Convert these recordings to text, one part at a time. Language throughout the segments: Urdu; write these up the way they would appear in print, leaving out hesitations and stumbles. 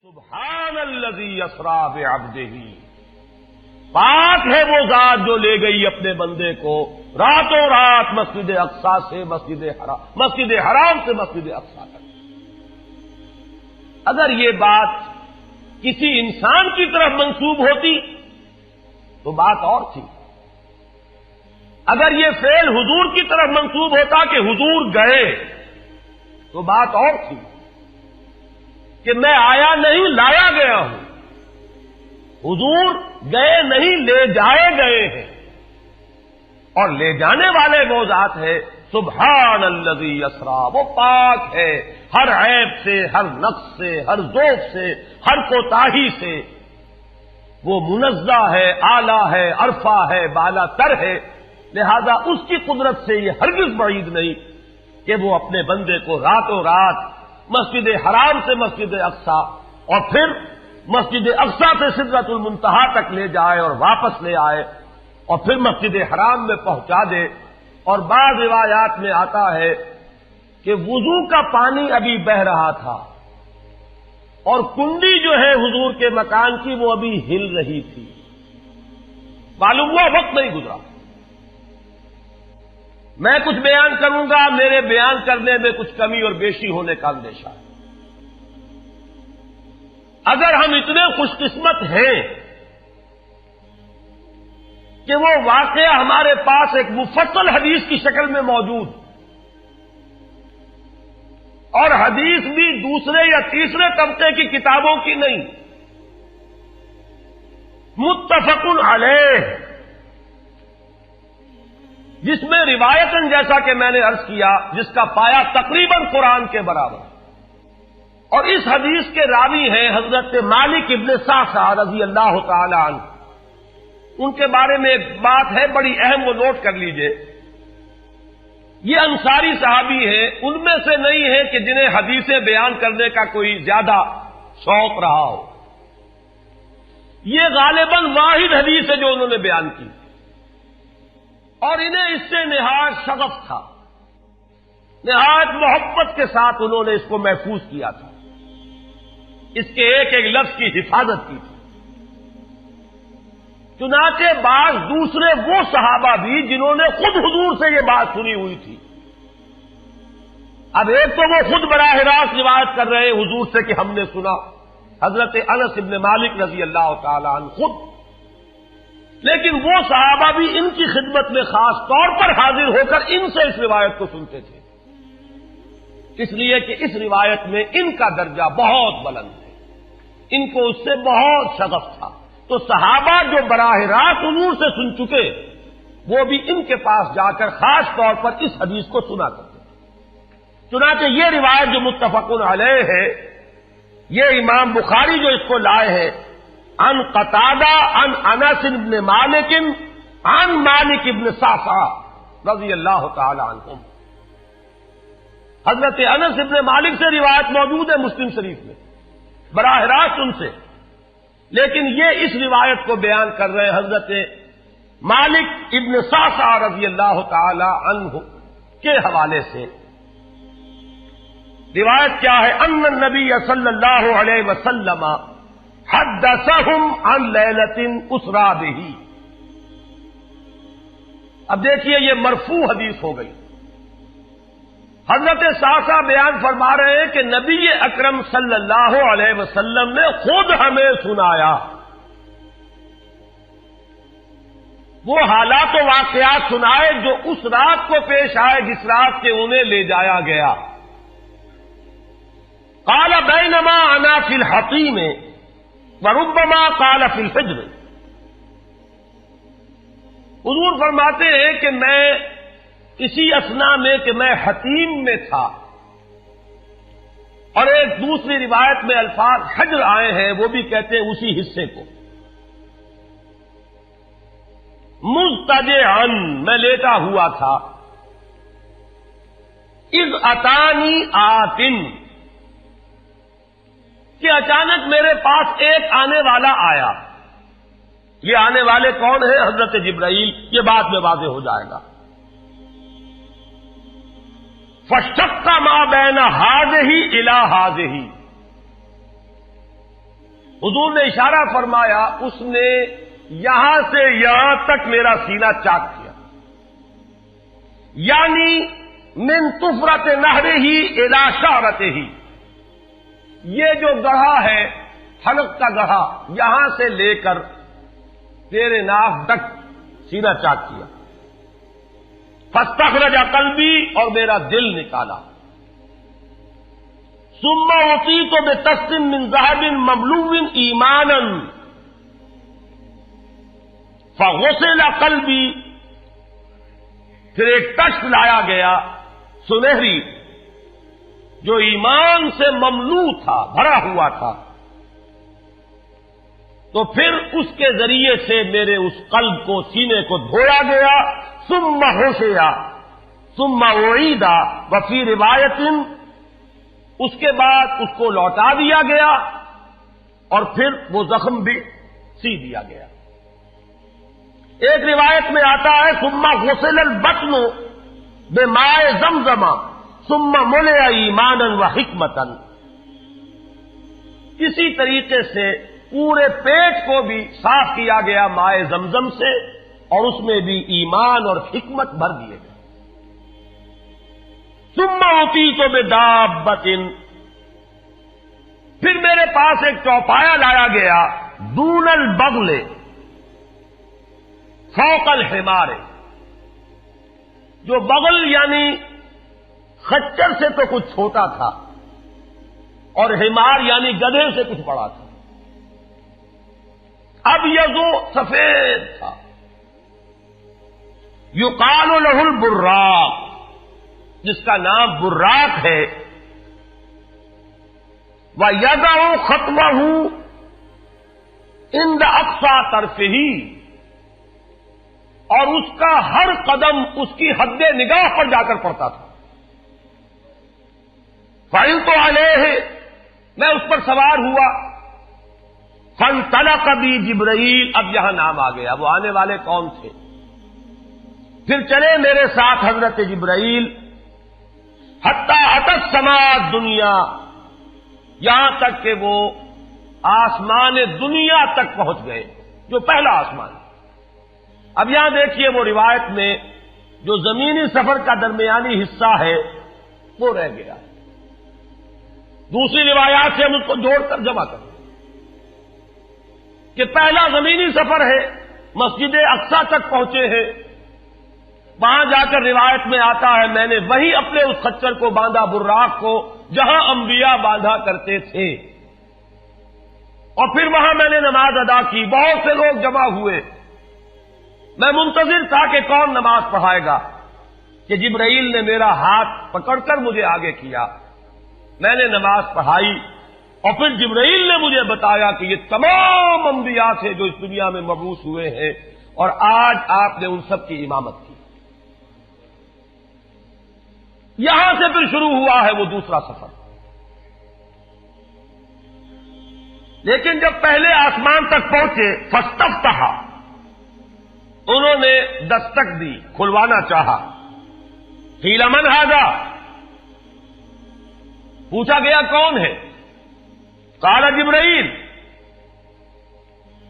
سبحان الذی اسری بعبدہ، پاک ہے وہ ذات جو لے گئی اپنے بندے کو راتوں رات مسجد اقصی سے مسجد حرام سے مسجد اقصی تک۔ اگر یہ بات کسی انسان کی طرف منسوب ہوتی تو بات اور تھی، اگر یہ فعل حضور کی طرف منسوب ہوتا کہ حضور گئے تو بات اور تھی کہ میں آیا نہیں لایا گیا ہوں، حضور گئے نہیں لے جائے گئے ہیں، اور لے جانے والے وہ ذات ہے سبحان الذی اسری، وہ پاک ہے ہر عیب سے، ہر نقص سے، ہر ذوق سے، ہر کوتاہی سے، وہ منزہ ہے، اعلی ہے، عرفہ ہے، بالا تر ہے، لہذا اس کی قدرت سے یہ ہرگز بعید نہیں کہ وہ اپنے بندے کو راتوں رات مسجد حرام سے مسجد اقصی اور پھر مسجد اقصی سے سدرۃ المنتہا تک لے جائے اور واپس لے آئے اور پھر مسجد حرام میں پہنچا دے۔ اور بعض روایات میں آتا ہے کہ وضو کا پانی ابھی بہ رہا تھا اور کنڈی جو ہے حضور کے مکان کی وہ ابھی ہل رہی تھی، معلوم ہوا وقت نہیں گزرا۔ میں کچھ بیان کروں گا، میرے بیان کرنے میں کچھ کمی اور بیشی ہونے کا اندیشہ ہے۔ اگر ہم اتنے خوش قسمت ہیں کہ وہ واقعہ ہمارے پاس ایک مفصل حدیث کی شکل میں موجود، اور حدیث بھی دوسرے یا تیسرے طبقے کی کتابوں کی نہیں، متفق علیہ، جس میں روایتاً جیسا کہ میں نے عرض کیا جس کا پایا تقریباً قرآن کے برابر، اور اس حدیث کے راوی ہیں حضرت مالک ابن صعصعہ رضی اللہ تعالی عنہ۔ ان کے بارے میں ایک بات ہے بڑی اہم، وہ نوٹ کر لیجئے۔ یہ انصاری صحابی ہیں، ان میں سے نہیں ہے کہ جنہیں حدیثیں بیان کرنے کا کوئی زیادہ شوق رہا ہو، یہ غالباً واحد حدیث ہے جو انہوں نے بیان کی، اور انہیں اس سے نہایت شغف تھا، نہایت محبت کے ساتھ انہوں نے اس کو محفوظ کیا تھا، اس کے ایک ایک لفظ کی حفاظت کی تھی۔ چنانچہ بعض دوسرے وہ صحابہ بھی جنہوں نے خود حضور سے یہ بات سنی ہوئی تھی، اب ایک تو وہ خود براہ راست روایت کر رہے حضور سے کہ ہم نے سنا، حضرت انس ابن مالک رضی اللہ تعالی عنہ خود، لیکن وہ صحابہ بھی ان کی خدمت میں خاص طور پر حاضر ہو کر ان سے اس روایت کو سنتے تھے، اس لیے کہ اس روایت میں ان کا درجہ بہت بلند ہے، ان کو اس سے بہت شغف تھا۔ تو صحابہ جو براہ راست حضور سے سن چکے وہ بھی ان کے پاس جا کر خاص طور پر اس حدیث کو سنا کرتے تھے۔ چنانچہ یہ روایت جو متفق علیہ ہے، یہ امام بخاری جو اس کو لائے ہیں عن قتادہ عن انس بن مالک عن مالک ابن صعصعہ رضی اللہ تعالی عنہم، حضرت انس ابن مالک سے روایت موجود ہے مسلم شریف میں براہ راست ان سے، لیکن یہ اس روایت کو بیان کر رہے ہیں حضرت مالک ابن صعصعہ رضی اللہ تعالی عنہ کے حوالے سے۔ روایت کیا ہے؟ ان النبی صلی اللہ علیہ وسلم حدثہم عن لیلۃ اسری بہ۔ اب دیکھیے یہ مرفوع حدیث ہو گئی، حضرت صعصعہ بیان فرما رہے ہیں کہ نبی اکرم صلی اللہ علیہ وسلم نے خود ہمیں سنایا، وہ حالات و واقعات سنائے جو اس رات کو پیش آئے جس رات کے انہیں لے جایا گیا۔ قال بینما انا فی الحطیم وربما قال فی الفجر، حضور فرماتے ہیں کہ میں اسی اثنا میں کہ میں حتیم میں تھا، اور ایک دوسری روایت میں الفاظ حجر آئے ہیں، وہ بھی کہتے ہیں اسی حصے کو، مضطجعا میں لیٹا ہوا تھا، اذ اتانی آتن کہ اچانک میرے پاس ایک آنے والا آیا۔ یہ آنے والے کون ہیں؟ حضرت جبرائیل، یہ بعد میں واضح ہو جائے گا۔ فَاشْتَقَّ مَا بَيْنَ هَٰذِهِ إِلَىٰ هَٰذِهِ، حضور نے اشارہ فرمایا، اس نے یہاں سے یہاں تک میرا سینہ چاک کیا، یعنی من طفرت نہرہ ہی الی شعرتہ ہی، یہ جو گڑھا ہے حلق کا گڑھا، یہاں سے لے کر تیرے ناک تک سینہ چاک کیا، فاستخرج قلبی، اور میرا دل نکالا، ثم اعطیت بطست من ذهب مملوء ایمانا فغسل قلبی، پھر ایک تشت لایا گیا سنہری جو ایمان سے مملو تھا، بھرا ہوا تھا، تو پھر اس کے ذریعے سے میرے اس قلب کو، سینے کو دھویا گیا، ثم غسل ثم اعید، وفی روایت اس کے بعد اس کو لوٹا دیا گیا اور پھر وہ زخم بھی سی دیا گیا۔ ایک روایت میں آتا ہے ثم غسل البطن بماء زمزم ثم ملئ ایمانا وحکمتا، اسی طریقے سے پورے پیٹ کو بھی صاف کیا گیا مائے زمزم سے، اور اس میں بھی ایمان اور حکمت بھر دیے گئے۔ ثم اعطیت بدابۃ، پھر میرے پاس ایک چوپایا لایا گیا، دون البغل فوق الحمار، جو بغل یعنی خچر سے تو کچھ چھوٹا تھا، اور حمار یعنی گدھے سے کچھ بڑا تھا، اب یہ جو سفید تھا، یقال لہ البراق، جس کا نام براق ہے، وَيَدَعُ خَطْوَهُ عِنْدَ أَقْصَى طَرْفِهِ، اور اس کا ہر قدم اس کی حد نگاہ پر جا کر پڑتا تھا۔ فَعِلْتُ عَلَيْهِ، میں اس پر سوار ہوا، فَانْطَلَقَ بِي جِبْرَائِیل، اب یہاں نام آ گیا، وہ آنے والے کون تھے؟ پھر چلے میرے ساتھ حضرت جبرائیل، حتی اتی السماء الدنیا، یہاں تک کہ وہ آسمان دنیا تک پہنچ گئے، جو پہلا آسمان۔ اب یہاں دیکھیے وہ روایت میں جو زمینی سفر کا درمیانی حصہ ہے وہ رہ گیا، دوسری روایات سے ہم اس کو جوڑ کر جمع کریں کہ پہلا زمینی سفر ہے، مسجد اقصیٰ تک پہنچے ہیں، وہاں جا کر روایت میں آتا ہے میں نے وہی اپنے اس خچر کو باندھا، براق کو، جہاں انبیاء باندھا کرتے تھے، اور پھر وہاں میں نے نماز ادا کی، بہت سے لوگ جمع ہوئے، میں منتظر تھا کہ کون نماز پڑھائے گا، کہ جبرائیل نے میرا ہاتھ پکڑ کر مجھے آگے کیا، میں نے نماز پڑھائی، اور پھر جبرائیل نے مجھے بتایا کہ یہ تمام انبیاء تھے جو اس دنیا میں مبعوث ہوئے ہیں، اور آج آپ نے ان سب کی امامت کی۔ یہاں سے پھر شروع ہوا ہے وہ دوسرا سفر، لیکن جب پہلے آسمان تک پہنچے، فاستفتح، انہوں نے دستک دی، کھلوانا چاہا، قیل من ھذا، پوچھا گیا کون ہے؟ قال جبرائیل،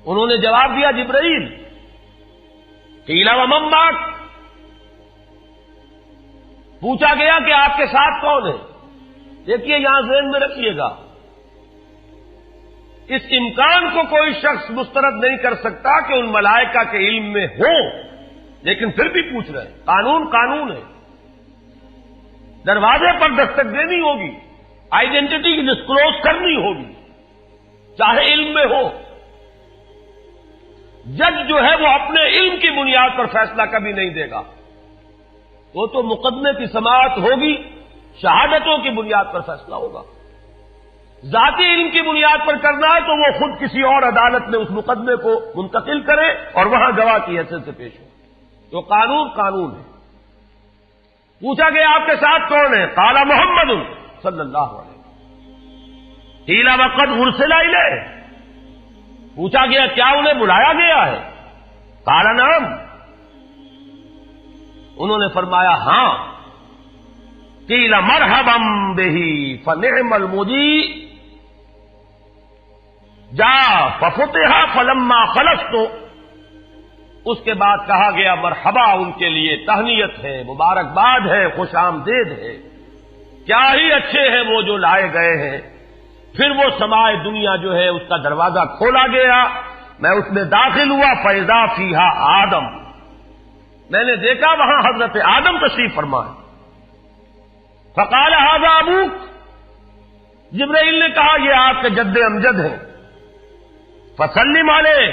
انہوں نے جواب دیا جبرائیل۔ قیل ومن معک، پوچھا گیا کہ آپ کے ساتھ کون ہے؟ دیکھیے یہاں ذہن میں رکھیے گا، اس امکان کو کوئی شخص مسترد نہیں کر سکتا کہ ان ملائکہ کے علم میں ہو، لیکن پھر بھی پوچھ رہے ہیں، قانون قانون ہے، دروازے پر دستک دینی ہوگی، آئیڈینٹی ڈسکلوز کرنی ہوگی، چاہے علم میں ہو۔ جج جو ہے وہ اپنے علم کی بنیاد پر فیصلہ کبھی نہیں دے گا، وہ تو مقدمے کی سماعت ہوگی، شہادتوں کی بنیاد پر فیصلہ ہوگا۔ ذاتی علم کی بنیاد پر کرنا ہے تو وہ خود کسی اور عدالت میں اس مقدمے کو منتقل کرے اور وہاں گواہ کی حیثیت سے پیش ہو، تو قانون قانون ہے۔ پوچھا گیا آپ کے ساتھ کون ہے؟ قال محمد صلی اللہ علیہ وسلم۔ قیل وقد ارسل الیہ، پوچھا گیا کیا انہیں بلایا گیا ہے؟ قال نعم، انہوں نے فرمایا ہاں۔ قیل مرحبا بہ فنعم المجیء، جا ففتح فلما خلصت، اس کے بعد کہا گیا مرحبا ان کے لیے، تہنیت ہے، مبارکباد ہے، خوش آمدید ہے، کیا ہی اچھے ہیں وہ جو لائے گئے ہیں۔ پھر وہ سمائے دنیا جو ہے اس کا دروازہ کھولا گیا، میں اس میں داخل ہوا، فیضا فیہا آدم، میں نے دیکھا وہاں حضرت آدم تشریف فرما ہے۔ فقال ھذا ابوک، جبرائیل نے کہا یہ آپ کے جد امجد ہیں، فسلم علیہ،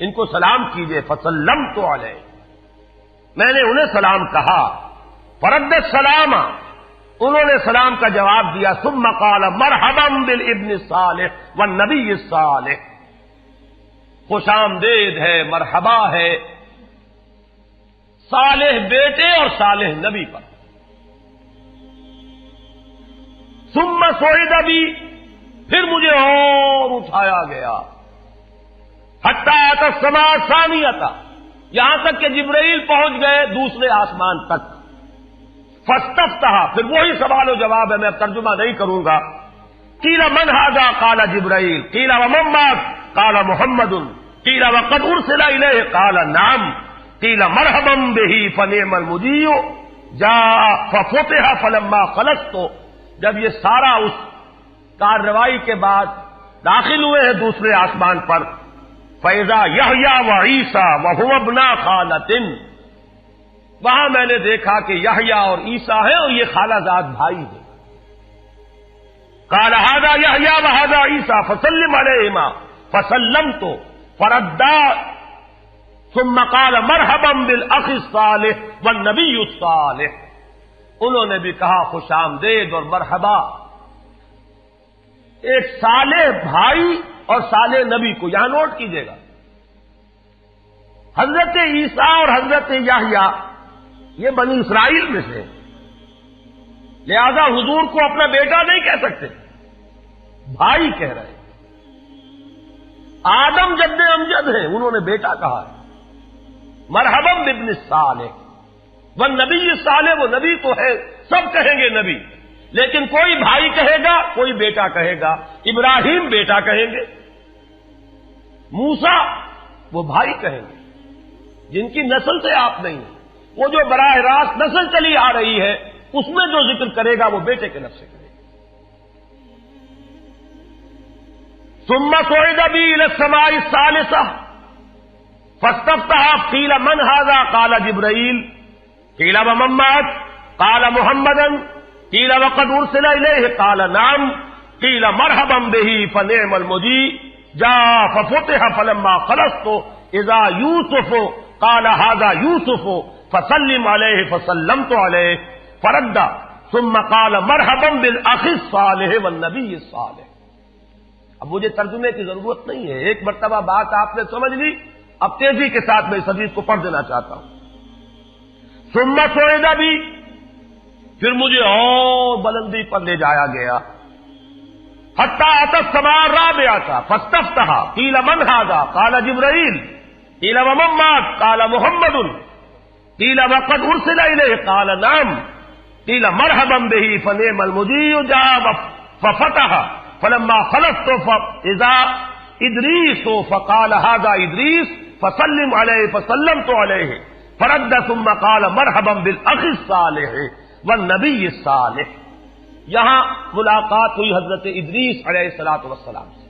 ان کو سلام کیجئے، فسلمت علیہ، میں نے انہیں سلام کہا، فرد السلام، انہوں نے سلام کا جواب دیا، ثم قال مرحبا بالابن الصالح والنبی الصالح، خوش آمدید ہے، مرحبا ہے صالح بیٹے اور صالح نبی پر۔ ثم صعد بی، پھر مجھے اور اٹھایا گیا، حتی اتی السماء الثانیہ، یہاں تک کہ جبرائیل پہنچ گئے دوسرے آسمان تک۔ فاستفتح، پھر وہی سوال و جواب ہے، میں اب ترجمہ نہیں کروں گا۔ قیل من ھذا قال جبرائیل، قیل ومن معک قال محمد، قیل وقد ارسل الیہ قال نعم، قیل مرحبا بہ فنعم المجیء جاء ففتح فلما خلصت، جب یہ سارا اس کارروائی کے بعد داخل ہوئے ہیں دوسرے آسمان پر، فَإِذَا یحییٰ وعیسیٰ وَهُوَ ابْنَا خَالَةٍ، وہاں میں نے دیکھا کہ یحییٰ اور عیسیٰ ہیں اور یہ خالہ زاد بھائی ہیں۔ قال ھذا یحییٰ وھذا عیسیٰ فسلم علیہما، فسلمت فردا، ثم قال مرحبا بالاخ الصالح والنبی الصالح، انہوں نے بھی کہا خوش آمدید اور مرحبا ایک صالح بھائی اور صالح نبی کو، یہاں نوٹ کیجئے گا، حضرت عیسیٰ اور حضرت یحییٰ یہ بنی اسرائیل میں سے، لہذا حضور کو اپنا بیٹا نہیں کہہ سکتے، بھائی کہہ رہے ہیں۔ آدم جد امجد ہیں، انہوں نے بیٹا کہا ہے، مرحبا بابن الصالح والنبی الصالح، وہ نبی تو ہے، سب کہیں گے نبی، لیکن کوئی بھائی کہے گا، کوئی بیٹا کہے گا، ابراہیم بیٹا کہیں گے، موسیٰ وہ بھائی کہیں گے، جن کی نسل سے آپ نہیں ہیں، وہ جو براہ راست نسل چلی آ رہی ہے اس میں جو ذکر کرے گا وہ بیٹے کے نفس سے کرے گا۔ ثم صعد بی الی السماء الثالثہ فاستفتح، قیل من ھذا قال جبرائیل، قیل ومن معک قال محمدا، قیل وقد ارسل الیہ قال نعم، قیل مرحبا بہ فنعم المجیء جاء ففتح فلما خلصت اذا یوسف قال ھذا یوسف فسلم علیہ، فسلمت علیہ، فرد ثم قال مرحبا بالاخ الصالح والنبی الصالح۔ اب مجھے ترجمے کی ضرورت نہیں ہے، ایک مرتبہ بات آپ نے سمجھ لی، اب تیزی کے ساتھ میں اس حدیث کو پڑھ دینا چاہتا ہوں۔ ثم صعد بی، پھر مجھے اور بلندی پر لے جایا گیا، حتی اتی السماء الرابعہ فاستفتح، قیل من ھذا قال جبرائیل، قیل ومن معک قال محمد، قیل وقد ارسل الیہ قال نعم، قیل مرحبا بہ فنعم المجیء جاء ففتح فلما خلصت فاذا ادریس فقال ھذا ادریس فسلم علیہ، فسلمت علیہ، فرد ثم قال مرحبا بالاخ الصالح والنبی الصالح۔ یہاں ملاقات ہوئی حضرت ادریس علیہ الصلوۃ والسلام سے۔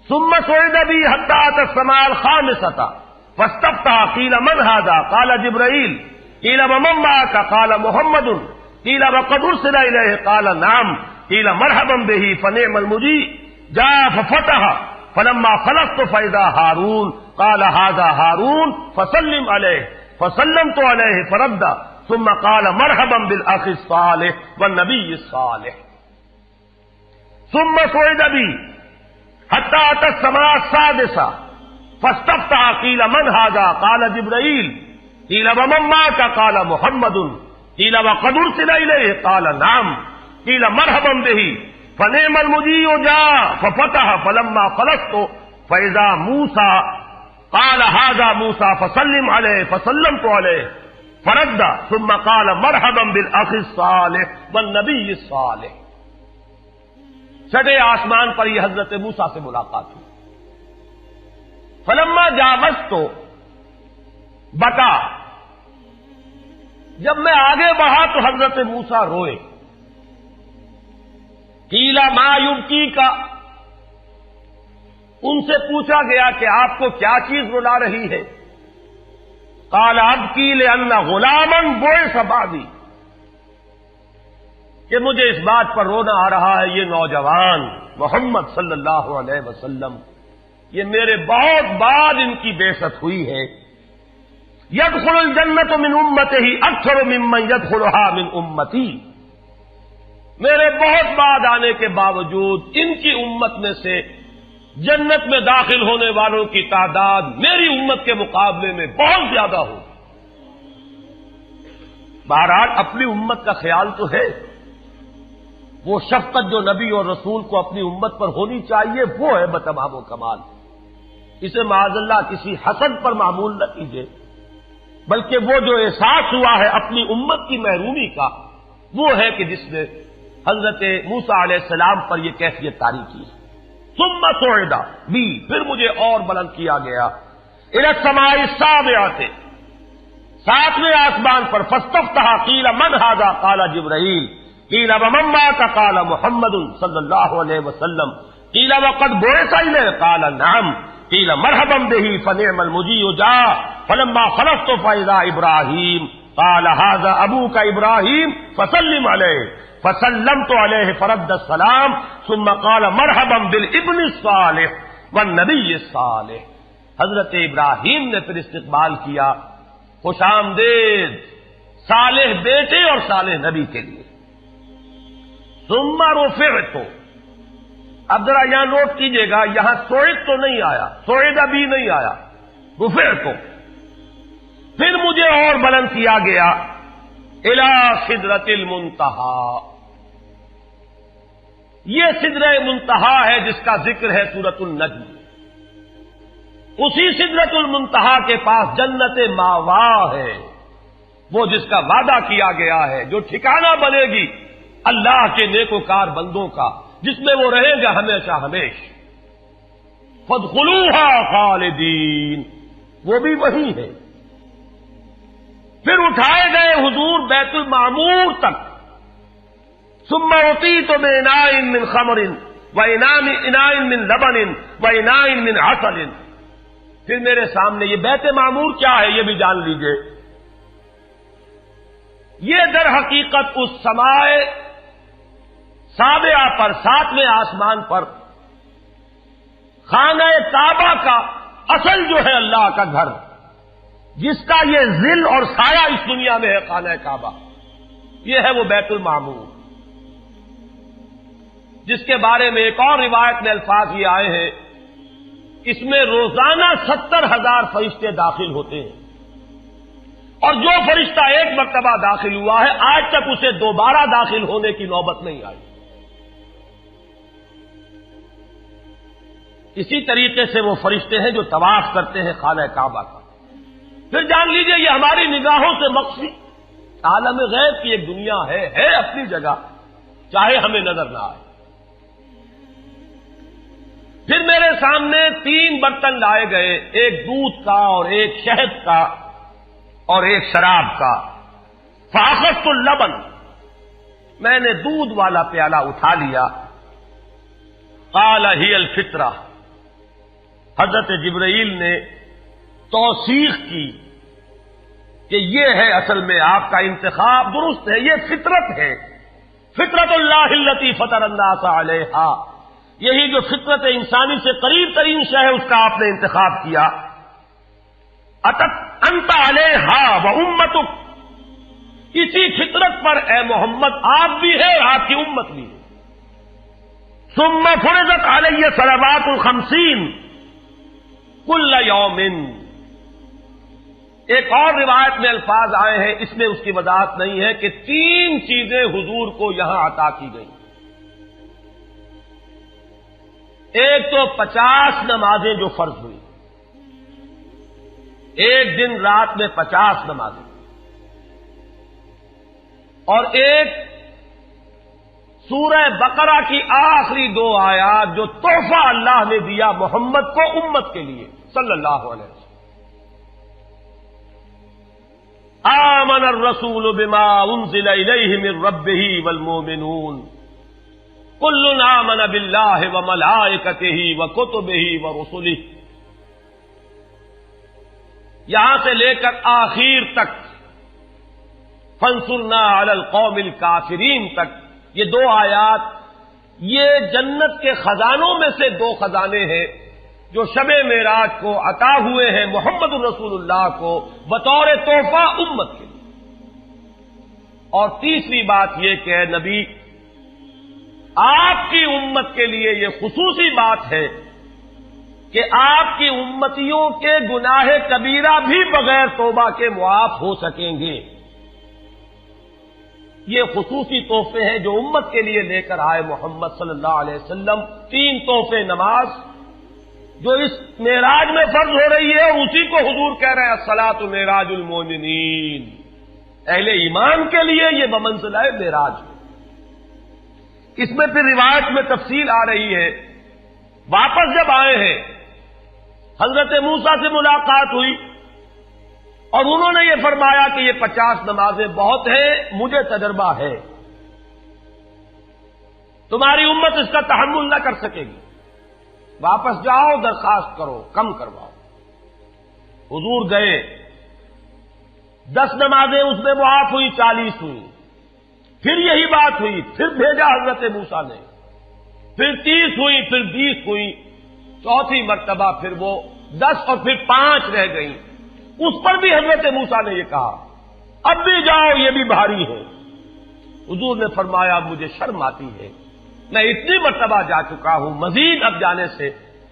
ثم صعد بی حتی اتی السماء الخامسۃ فاستفتح، قیل من ھذا قال جبرائیل، قیل ومن معک قال محمد، قیل وقد ارسل الیہ قال نعم، قیل مرحبا بہ فنعم المجیء جاء ففتح فلما خلصت فاذا ہارون قال ھذا ہارون فسلم علیہ، فسلمت علیہ، فرد ثم قال مرحبا بالاخ الصالح والنبی الصالح۔ ثم صعد بی حتی اتی السماء السادسہ فاستفتح، قیل من ھذا قال جبرائیل، قیل ومن معک قال محمد، قیل وقد ارسل الیہ قال نعم، قیل مرحبا بہ فنعم المجیء جاء ففتح فلما خلصت فاذا موسیٰ قال ھذا موسیٰ فسلم علیہ، فسلمت علیہ، فرد ثم قال مرحبا بالاخ الصالح والنبی الصالح۔ چھٹے آسمان پر یہ حضرت موسیٰ سے ملاقات ہوئی. فلما جاوزت بتا، جب میں آگے بڑھا تو حضرت موسیٰ روئے. قیل ما یبکیک، ان سے پوچھا گیا کہ آپ کو کیا چیز رلا رہی ہے؟ قال ابکی لأن غلاما بعث بعدی، کہ مجھے اس بات پر رونا آ رہا ہے یہ نوجوان محمد صلی اللہ علیہ وسلم، یہ میرے بہت بعد ان کی بعثت ہوئی ہے. يدخل الجنت من امته اکثر ممن يدخلها من امتی، میرے بہت بعد آنے کے باوجود ان کی امت میں سے جنت میں داخل ہونے والوں کی تعداد میری امت کے مقابلے میں بہت زیادہ ہوگی. بہرحال اپنی امت کا خیال تو ہے، وہ شفقت جو نبی اور رسول کو اپنی امت پر ہونی چاہیے وہ ہے بتمام و کمال. اسے معاذ اللہ کسی حسد پر معمول نہ کیجیے، بلکہ وہ جو احساس ہوا ہے اپنی امت کی محرومی کا، وہ ہے کہ جس نے حضرت موسیٰ علیہ السلام پر یہ کیفیت طاری کی. ثم صعد بی، پھر مجھے اور بلند کیا گیا الی السماء السابعۃ، ساتویں آسمان پر. فاستفتح قیل من ھذا قال جبرائیل، قیل ومن معک قال محمد صلی اللہ علیہ وسلم، قیل وقد بعث الیہ قال نعم، قیل مرحبا به فنعم المجیء جاء. فلما خلصت فاذا ابراہیم قال ھذا ابوک ابراہیم فسلم علیہ، فسلمت علیہ فرد السلام ثم قال مرحبا بالابن الصالح والنبی الصالح. حضرت ابراہیم نے پھر استقبال کیا، خوش آمدید صالح بیٹے اور صالح نبی کے لیے. ثم رفعت، اب ذرا یہاں نوٹ کیجئے گا، یہاں سوئد تو نہیں آیا، سوئد ابھی نہیں آیا، رفعت. پھر مجھے اور بلند کیا گیا الی سدرۃ المنتہی، یہ سدرہ منتہا ہے جس کا ذکر ہے سورۃ النجم. اسی سدرۃ المنتہا کے پاس جنت ماوا ہے، وہ جس کا وعدہ کیا گیا ہے، جو ٹھکانہ بنے گی اللہ کے نیکوکار بندوں کا، جس میں وہ رہیں گے ہمیشہ ہمیش. فادخلوها خالدین، وہ بھی وہی ہے. پھر اٹھائے گئے حضور بیت المعمور تک. ثم اعطیت باناء من خمر واناء من لبن واناء من عسل. پھر میرے سامنے یہ بیت معمور کیا ہے یہ بھی جان لیجئے. یہ در حقیقت اس سماء سابعہ پر، ساتویں آسمان پر خانہ کعبہ کا اصل جو ہے اللہ کا گھر، جس کا یہ ظل اور سایہ اس دنیا میں ہے خانہ کعبہ، یہ ہے وہ بیت المعمور، جس کے بارے میں ایک اور روایت میں الفاظ یہ آئے ہیں، اس میں روزانہ 70,000 فرشتے داخل ہوتے ہیں، اور جو فرشتہ ایک مرتبہ داخل ہوا ہے آج تک اسے دوبارہ داخل ہونے کی نوبت نہیں آئی. اسی طریقے سے وہ فرشتے ہیں جو طواف کرتے ہیں خانہ کعبہ کا. پھر جان لیجئے یہ ہماری نگاہوں سے مخفی عالم غیب کی ایک دنیا ہے اپنی جگہ، چاہے ہمیں نظر نہ آئے. پھر میرے سامنے 3 برتن لائے گئے، ایک دودھ کا اور ایک شہد کا اور ایک شراب کا. فاخذت اللبن، میں نے دودھ والا پیالہ اٹھا لیا. قال ہی الفطرہ، حضرت جبرائیل نے توثیق کی کہ یہ ہے اصل میں آپ کا انتخاب درست ہے، یہ فطرت ہے. فطرت اللہ التی فطر الناس علیہا، یہی جو فطرت انسانی سے قریب ترین شے ہے اس کا آپ نے انتخاب کیا. اتت انت علیہا و امتک، اسی فطرت پر اے محمد آپ بھی ہے اور آپ کی امت بھی ہے. ثم فرضت علیہ صلوات 50 کل یوم. ایک اور روایت میں الفاظ آئے ہیں، اس میں اس کی وضاحت نہیں ہے کہ 3 چیزیں حضور کو یہاں عطا کی گئی. ایک تو 50 نمازیں جو فرض ہوئی، ایک دن رات میں 50 نمازیں، اور ایک سورہ بقرہ کی آخری 2 آیات جو تحفہ اللہ نے دیا محمد کو امت کے لیے صلی اللہ علیہ وسلم. آمن الرسول بما انزل الیہ من ربہ والمؤمنون کل آمن باللہ وملائکتہ وکتبہ ورسلہ. یہاں سے لے کر آخر تک فانصرنا علی القوم الکافرین تک یہ 2 آیات یہ جنت کے خزانوں میں سے 2 خزانے ہیں جو شب معراج کو عطا ہوئے ہیں محمد الرسول اللہ کو بطور تحفہ امت کے لیے. اور تیسری بات یہ کہ اے نبی آپ کی امت کے لیے یہ خصوصی بات ہے کہ آپ کی امتیوں کے گناہ کبیرہ بھی بغیر توبہ کے معاف ہو سکیں گے. یہ خصوصی تحفے ہیں جو امت کے لیے لے کر آئے محمد صلی اللہ علیہ وسلم. 3 تحفے نماز جو اس معراج میں فرض ہو رہی ہے اور اسی کو حضور کہہ رہے ہیں الصلاۃ معراج المومنین. اہل ایمان کے لیے یہ بمنزلہ معراج ہے. اس میں پھر روایت میں تفصیل آ رہی ہے. واپس جب آئے ہیں حضرت موسیٰ سے ملاقات ہوئی اور انہوں نے یہ فرمایا کہ یہ 50 نمازیں بہت ہیں, مجھے تجربہ ہے, تمہاری امت اس کا تحمل نہ کر سکے گی, واپس جاؤ درخواست کرو کم کرواؤ. حضور گئے, 10 نمازیں اس میں معاف ہوئی, 40 ہوئی. پھر یہی بات ہوئی, پھر بھیجا حضرت موسیٰ نے, پھر 30 ہوئی, پھر 20 ہوئی, چوتھی مرتبہ پھر وہ 10 اور پھر 5 رہ گئیں. اس پر بھی حضرت موسیٰ نے یہ کہا اب بھی جاؤ یہ بھی بھاری ہے. حضور نے فرمایا مجھے شرم آتی ہے, میں اتنی مرتبہ جا چکا ہوں, مزید اب جانے سے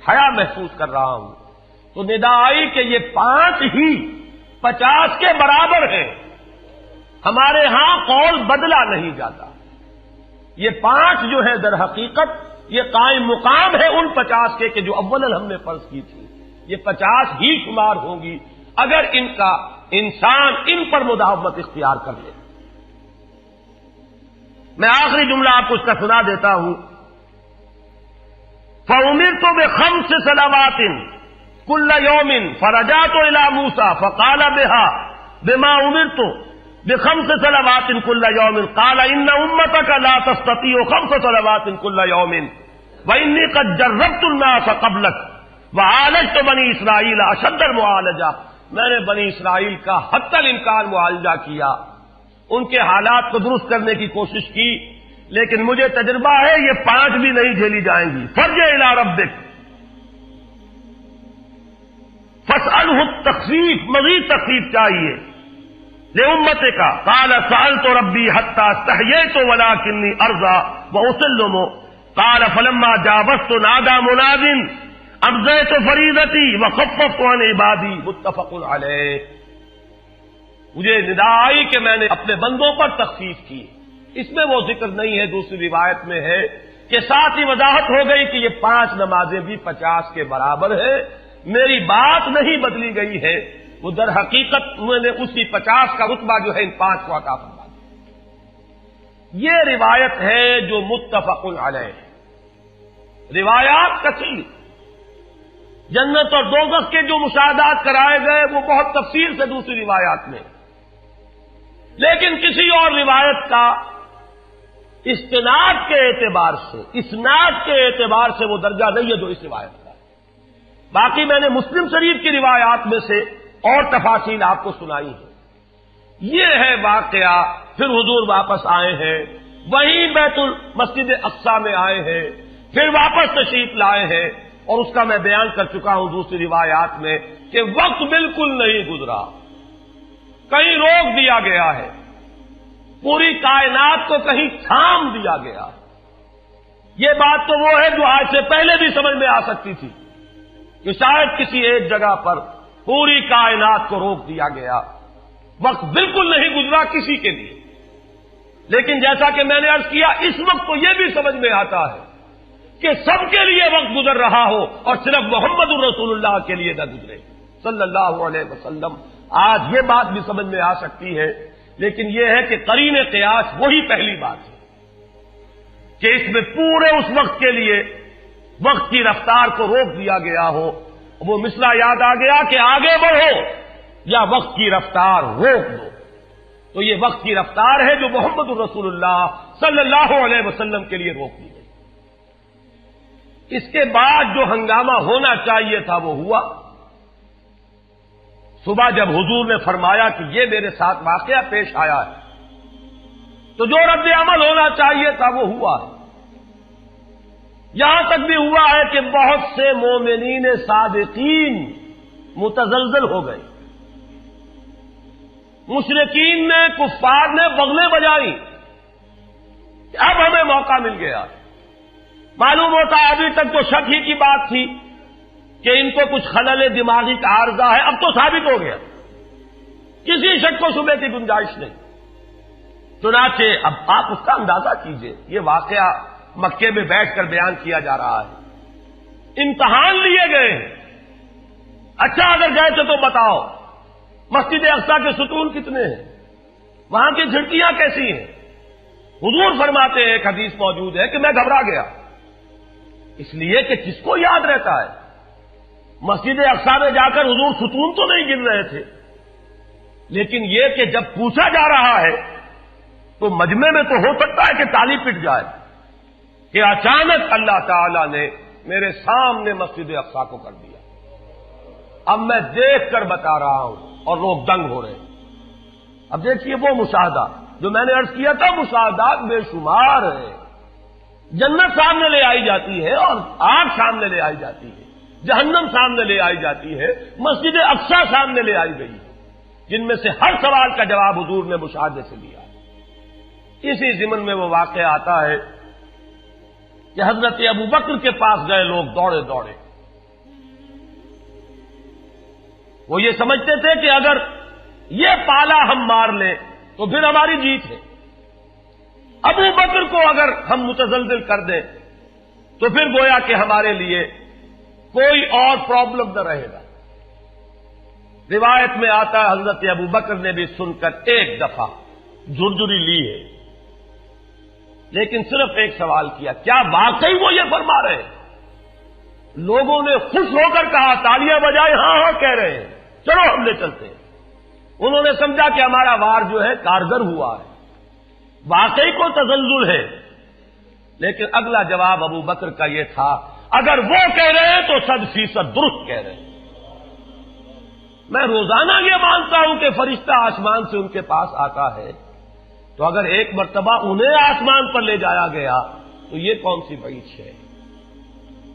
حیا محسوس کر رہا ہوں. تو ندا آئی کہ یہ 5 ہی 50 کے برابر ہیں. ہمارے ہاں قول بدلا نہیں جاتا. یہ 5 جو ہے در حقیقت یہ قائم مقام ہے ان 50 کے کہ جو اولا ہم نے فرض کی تھی. یہ 50 ہی شمار ہوں گی اگر ان کا انسان ان پر مداومت اختیار کر لے. میں آخری جملہ آپ کو اس کا سنا دیتا ہوں. فَأُمِرْتُ بِخَمْسِ صَلَوَاتٍ كُلَّ يَوْمٍ فَرَجَعْتُ إِلَىٰ مُوسَىٰ فَقَالَ بِمَا أُمِرْتُ بِخَمْسِ صَلَوَاتٍ كُلَّ يَوْمٍ قَالَ إِنَّ أُمَّتَكَ لَا تَسْتَطِيعُ 5 صَلَوَاتٍ كُلَّ يَوْمٍ وَإِنِّي قَدْ جَرَّبْتُ النَّاسَ قَبْلَكَ وَعَالَجْتُ بَنِي إِسْرَائِيلَ أَشَدَّ الْمُعَالَجَةِ. میں نے بنی اسرائیل کا حتی الامکان معالجہ کیا, ان کے حالات کو درست کرنے کی کوشش کی, لیکن مجھے تجربہ ہے یہ 5 بھی نہیں جھیلی جائیں گی. فَارْجِعْ إِلَىٰ رَبِّكَ فَاسْأَلْهُ التَّخْفِيفَ, مزید تخفیف چاہیے لِأُمَّتِكَ. قَالَ سَأَلْتُ رَبِّي حَتَّىٰ اسْتَحْيَيْتُ وَلَٰكِنِّي أَرْضَىٰ وَأُسِلُّمُ. قَالَ فَلَمَّا جَاوَزْتُ نَادَىٰ مُنَادٍ ابزیت فریضتی وخففت عن عبادی. متفق علیہ. مجھے ندا آئی کہ میں نے اپنے بندوں پر تخفیف کی. اس میں وہ ذکر نہیں ہے, دوسری روایت میں ہے کہ ساتھ ہی وضاحت ہو گئی کہ یہ 5 نمازیں بھی 50 کے برابر ہے. میری بات نہیں بدلی گئی ہے, وہ در حقیقت میں نے اسی 50 کا رتبہ جو ہے ان 5 کو عطا فرما دیا. یہ روایت ہے جو متفق علیہ ہے. روایات کثیر, جنت اور دوزخ کے جو مشاہدات کرائے گئے وہ بہت تفصیل سے دوسری روایات میں, لیکن کسی اور روایت کا استناد کے اعتبار سے, اسناد کے اعتبار سے وہ درجہ نہیں ہے جو اس روایت کا ہے. باقی میں نے مسلم شریف کی روایات میں سے اور تفاصیل آپ کو سنائی ہے. یہ ہے واقعہ. پھر حضور واپس آئے ہیں, وہیں بیت المسجد اقصی میں آئے ہیں, پھر واپس تشریف لائے ہیں, اور اس کا میں بیان کر چکا ہوں دوسری روایات میں کہ وقت بالکل نہیں گزرا, کہیں روک دیا گیا ہے, پوری کائنات کو کہیں تھام دیا گیا. یہ بات تو وہ ہے جو آج سے پہلے بھی سمجھ میں آ سکتی تھی کہ شاید کسی ایک جگہ پر پوری کائنات کو روک دیا گیا. وقت بالکل نہیں گزرا کسی کے لیے. لیکن جیسا کہ میں نے عرض کیا, اس وقت تو یہ بھی سمجھ میں آتا ہے کہ سب کے لیے وقت گزر رہا ہو اور صرف محمد الرسول اللہ کے لیے نہ گزرے صلی اللہ علیہ وسلم. آج یہ بات بھی سمجھ میں آ سکتی ہے, لیکن یہ ہے کہ قرین قیاس وہی پہلی بات ہے. کہ اس میں پورے اس وقت کے لیے وقت کی رفتار کو روک دیا گیا ہو، وہ مسئلہ یاد آ گیا کہ آگے بڑھو یا وقت کی رفتار روک دو۔ تو یہ وقت کی رفتار ہے جو محمد الرسول اللہ صلی اللہ علیہ وسلم کے لیے روک دی گئی۔ اس کے بعد جو ہنگامہ ہونا چاہیے تھا وہ ہوا۔ صبح جب حضور نے فرمایا کہ یہ میرے ساتھ واقعہ پیش آیا ہے تو جو رد عمل ہونا چاہیے تھا وہ ہوا ہے۔ یہاں تک بھی ہوا ہے کہ بہت سے مومنین صادقین متزلزل ہو گئے، مشرکین نے، کفار نے بغلیں بجائی کہ اب ہمیں موقع مل گیا۔ معلوم ہوتا ہے ابھی تک تو شک ہی کی بات تھی کہ ان کو کچھ خلل دماغی کا عارضہ ہے، اب تو ثابت ہو گیا، کسی شک و شبے کی گنجائش نہیں۔ چنانچہ اب آپ اس کا اندازہ کیجئے، یہ واقعہ مکے میں بیٹھ کر بیان کیا جا رہا ہے، امتحان لیے گئے ہیں۔ اچھا اگر گئے تھے تو بتاؤ مسجد اقصی کے ستون کتنے ہیں، وہاں کی کھڑکیاں کیسی ہیں؟ حضور فرماتے ہیں، ایک حدیث موجود ہے کہ میں گھبرا گیا، اس لیے کہ کس کو یاد رہتا ہے، مسجد اقصی میں جا کر حضور ستون تو نہیں گن رہے تھے، لیکن یہ کہ جب پوچھا جا رہا ہے تو مجمع میں تو ہو سکتا ہے کہ تالی پٹ جائے کہ اچانک اللہ تعالی نے میرے سامنے مسجد اقصی کو کر دیا، اب میں دیکھ کر بتا رہا ہوں اور لوگ دنگ ہو رہے ہیں۔ اب دیکھیے وہ مشاہدہ جو میں نے عرض کیا تھا، مشاہدات بے شمار ہیں۔ جنت سامنے لے آئی جاتی ہے اور آگ سامنے لے آئی جاتی ہے، جہنم سامنے لے آئی جاتی ہے، مسجد اقصی سامنے لے آئی گئی ہے، جن میں سے ہر سوال کا جواب حضور نے مشاہدے سے دیا۔ اسی ضمن میں وہ واقعہ آتا ہے کہ حضرت ابوبکر کے پاس گئے لوگ دوڑے دوڑے، وہ یہ سمجھتے تھے کہ اگر یہ پالا ہم مار لیں تو پھر ہماری جیت ہے، ابوبکر کو اگر ہم متزلزل کر دیں تو پھر گویا کہ ہمارے لیے کوئی اور پرابلم نہ رہے گا۔ روایت میں آتا ہے حضرت ابوبکر نے بھی سن کر ایک دفعہ جھرجھری لی ہے، لیکن صرف ایک سوال کیا، کیا واقعی وہ یہ فرما رہے ہیں؟ لوگوں نے خوش ہو کر کہا، تالیاں بجائے، ہاں ہاں کہہ رہے ہیں، چلو ہم لے چلتے ہیں۔ انہوں نے سمجھا کہ ہمارا وار جو ہے کارگر ہوا ہے، واقعی کو تزلزل ہے، لیکن اگلا جواب ابوبکر کا یہ تھا، اگر وہ کہہ رہے ہیں تو 100% درست کہہ رہے ہیں۔ میں روزانہ یہ مانتا ہوں کہ فرشتہ آسمان سے ان کے پاس آتا ہے، تو اگر ایک مرتبہ انہیں آسمان پر لے جایا گیا تو یہ کون سی بعید ہے؟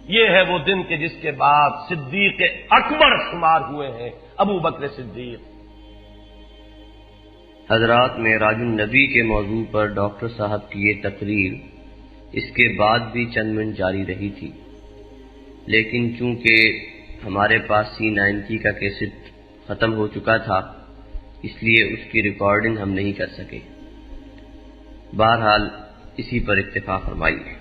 یہ ہے وہ دن کہ جس کے بعد صدیق اکبر شمار ہوئے ہیں ابوبکر صدیق۔ حضرات، معراج النبی کے موضوع پر ڈاکٹر صاحب کی یہ تقریر اس کے بعد بھی چند منٹ جاری رہی تھی، لیکن چونکہ ہمارے پاس C90 کا کیسٹ ختم ہو چکا تھا، اس لیے اس کی ریکارڈنگ ہم نہیں کر سکے۔ بہرحال اسی پر اکتفا فرمائیے۔